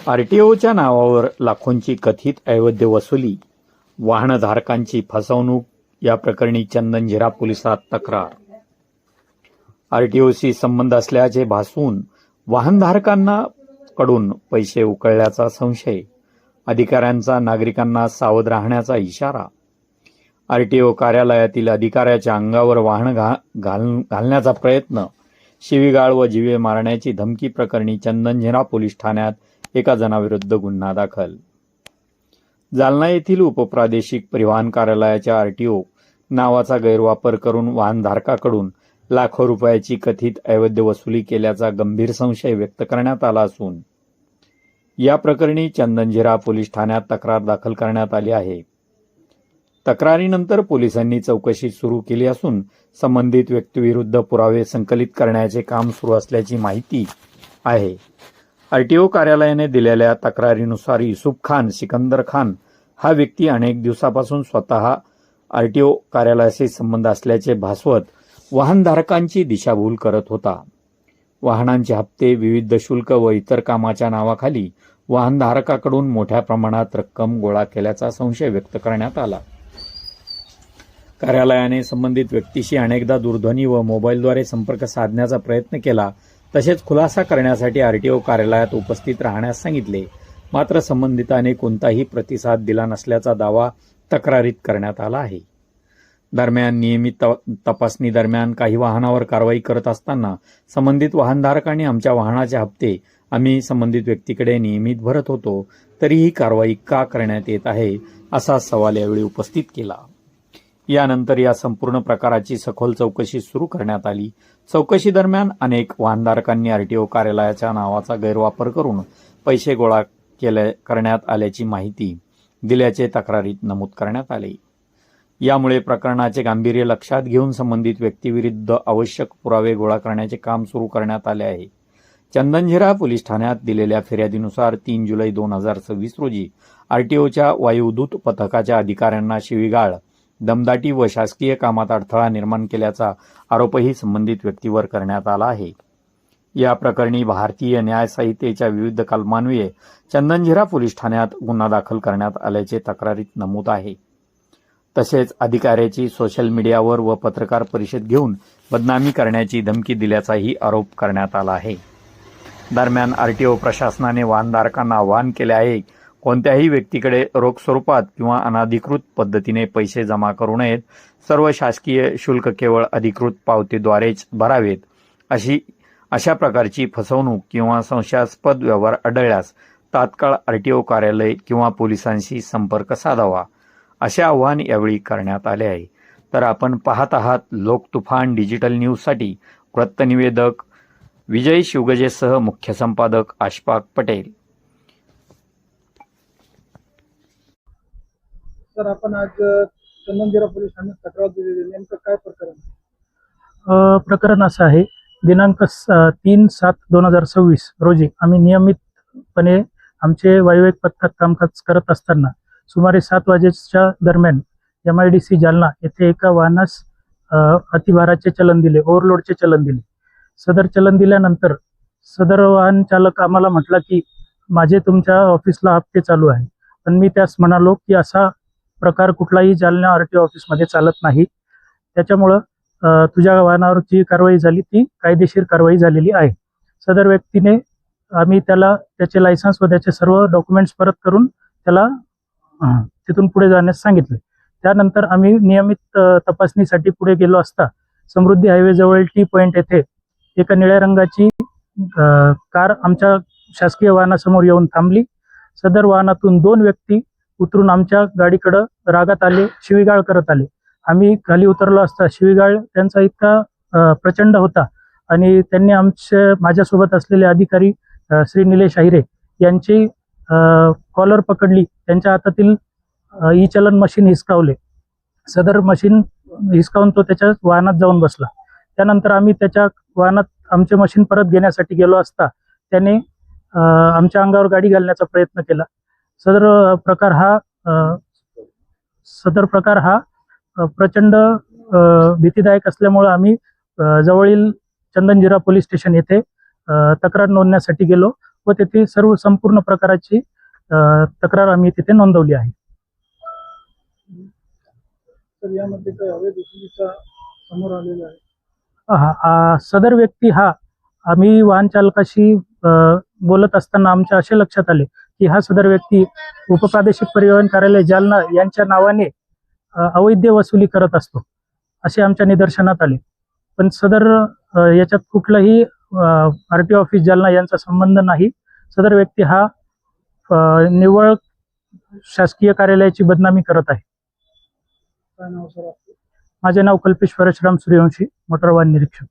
आरटीओच्या नावावर लाखोंची कथित अवैध वसुली, वाहनधारकांची फसवणूक या प्रकरणी चंदनझिरा पोलिसात तक्रार. आरटीओशी संबंध असल्याचे भासवून वाहनधारकांना कडून पैसे उकळल्याचा संशय, अधिकाऱ्यांचा नागरिकांना सावध राहण्याचा इशारा. आरटीओ कार्यालयातील अधिकाऱ्याच्या अंगावर वाहन घालण्याचा प्रयत्न, शिवीगाळ व जीवे मारण्याची धमकी प्रकरणी चंदनझिरा पोलीस ठाण्यात एका जणाविरुद्ध गुन्हा दाखल. जालना येथील उपप्रादेशिक परिवहन कार्यालयाच्या आरटीओ नावाचा गैरवापर करून वाहनधारकाकडून लाखो रुपयाची कथित अवैध वसुली केल्याचा गंभीर संशय व्यक्त करण्यात आला असून या प्रकरणी चंदनझिरा पोलीस ठाण्यात तक्रार दाखल करण्यात आली आहे. तक्रारीनंतर पोलिसांनी चौकशी सुरू केली असून संबंधित व्यक्तीविरुद्ध पुरावे संकलित करण्याचे काम सुरू असल्याची माहिती आहे. आरटीओ कार्यालयाने दिलेल्या तक्रारीनुसार युसुफ खान सिकंदर खान हा व्यक्ती अनेक दिवसापासून स्वतः आरटीओ कार्यालयाशी संबंध असल्याचे भासवत वाहनधारकांची दिशाभूल करत होता. वाहनांचे हप्ते, विविध शुल्क व इतर कामाच्या नावाखाली वाहनधारकाकडून मोठ्या प्रमाणात रक्कम गोळा केल्याचा संशय व्यक्त करण्यात आला. कार्यालयाने संबंधित व्यक्तीशी अनेकदा दूरध्वनी व मोबाईलद्वारे संपर्क साधण्याचा प्रयत्न केला, तसेच खुलासा करण्यासाठी आरटीओ कार्यालयात उपस्थित राहण्यास सांगितले. मात्र संबंधिताने कोणताही प्रतिसाद दिला नसल्याचा दावा तक्रारीत करण्यात आला आहे. दरम्यान नियमित तपासणी दरम्यान काही वाहनावर कारवाई करत असताना संबंधित वाहनधारकांनी आमच्या वाहनाचे हप्ते आम्ही संबंधित व्यक्तीकडे नियमित भरत होतो, तरीही कारवाई का करण्यात येत आहे असा सवाल यावेळी उपस्थित केला. यानंतर या संपूर्ण प्रकाराची सखोल चौकशी सुरू करण्यात आली. चौकशी दरम्यान अनेक वाहनधारकांनी आरटीओ कार्यालयाच्या नावाचा गैरवापर करून पैसे गोळा करण्यात आल्याची माहिती दिल्याचे तक्रारीत नमूद करण्यात आले. यामुळे प्रकरणाचे गांभीर्य लक्षात घेऊन संबंधित व्यक्तीविरुद्ध आवश्यक पुरावे गोळा करण्याचे काम सुरू करण्यात आले आहे. चंदनझिरा पोलीस ठाण्यात दिलेल्या फिर्यादीनुसार 3 जुलै 2026 रोजी आरटीओच्या वायुदूत पथकाच्या अधिकाऱ्यांना शिवीगाळ, दमदाटी व शासकीय कामात अडथळा निर्माण केल्याचा आरोपही संबंधित व्यक्तीवर करण्यात आला आहे. या प्रकरणी भारतीय न्याय संहितेच्या विविध कलमान्वये चंदनझिरा पोलीस ठाण्यात गुन्हा दाखल करण्यात आल्याचे तक्रारीत नमूद आहे. तसेच अधिकाऱ्याची सोशल मीडियावर व पत्रकार परिषद घेऊन बदनामी करण्याची धमकी दिल्याचाही आरोप करण्यात आला आहे. दरम्यान आरटीओ प्रशासनाने वाहनधारकांना आवाहन केले आहे, कोणत्याही व्यक्तीकडे रोख स्वरूपात किंवा अनधिकृत पद्धतीने पैसे जमा करू नयेत. सर्व शासकीय शुल्क केवळ अधिकृत पावतीद्वारेच भरावेत. अशा प्रकारची फसवणूक किंवा संशयास्पद व्यवहार आढळल्यास तात्काळ आरटीओ कार्यालय किंवा पोलिसांशी संपर्क साधावा, असे आवाहन यावेळी करण्यात आले आहे. तर आपण पाहत आहात लोकतुफान डिजिटल न्यूजसाठी वृत्तनिवेदक विजय शिवगजेसह मुख्य संपादक अशफाक पटेल. सर, आपण आज चंदनझिरा पोलीस ठाण्यात तक्रार दिलेली, नेमकं काय प्रकरण? प्रकरण असं आहे, दिनांक 3/7/2026 रोजी आम्ही नियमितपणे आमचे वायुवेग पथकात कामकाज करत असताना सुमारे 7 वाजेच्या दरम्यान MIDC जालना येथे एका वाहनास अतिभाराचे चलन दिले, ओव्हरलोडचे चलन दिले. सदर चलन दिल्यानंतर सदर वाहन चालक आम्हाला म्हटला की माझे तुमच्या ऑफिसला हप्ते चालू आहे. पण मी त्यास म्हणालो की असा प्रकार कुठलाही जालना आरटीओ ऑफिसमध्ये चालत नाही. त्याच्यामुळं तुझ्या वाहनावर जी कारवाई झाली ती कायदेशीर कारवाई झालेली आहे. सदर व्यक्तीने आम्ही त्याला त्याचे लायसन्स व त्याचे सर्व डॉक्युमेंट्स परत करून त्याला तिथून पुढे जाण्यास सांगितले. त्यानंतर आम्ही नियमित तपासणीसाठी पुढे गेलो असता समृद्धी हायवे जवळ टी पॉइंट येथे एका निळ्या रंगाची कार आमच्या शासकीय वाहनासमोर येऊन थांबली. सदर वाहनातून 2 व्यक्ती उतरून आमच्या गाडीकडे रागात आले, शिवीगाळ करत आले. आम्ही खाली उतरलो असता शिवीगाळ त्यांचा इतका प्रचंड होता आणि त्यांनी माझ्यासोबत असलेले अधिकारी श्री निलेश अहिरे यांची कॉलर पकडली, त्यांच्या हातातील ई-चलन मशीन हिसकावले. सदर मशीन हिसकावून तो त्याच्या वाहनात जाऊन बसला. त्यानंतर आम्ही त्याच्या वाहनात आमचे मशीन परत घेण्यासाठी गेलो असता त्याने आमच्या अंगावर गाडी घालण्याचा प्रयत्न केला. सदर प्रकार हा प्रचंड भीतीदायक असल्यामुळे आम्ही जवळील चंदनझिरा पोलीस स्टेशन येथे तक्रार नोंदण्यासाठी गेलो व तेथे सर्व संपूर्ण प्रकाराची तक्रार आम्ही तिथे नोंदवली आहे. तर यामध्ये काही अवैध वसुलीचा समोर आलेला आहे. सदर व्यक्ती हा आम्ही वाहन चालकाशी बोलत असताना आमच्या असे लक्षात आले की हा सदर व्यक्ती उपप्रादेशिक परिवहन कार्यालय जालना यांच्या नावाने अवैध वसुली करत असतो असे आमच्या निदर्शनात आले. पण सदर याच्यात कुठलाही आरटीओ ऑफिस जालना यांचा संबंध नाही. सदर व्यक्ती हा निव्वळ शासकीय कार्यालयाची बदनामी करत आहे. काय नाव सर आपलं? माझे नाव कल्पेश परशुराम सूर्यवंशी, मोटर वाहन निरीक्षक.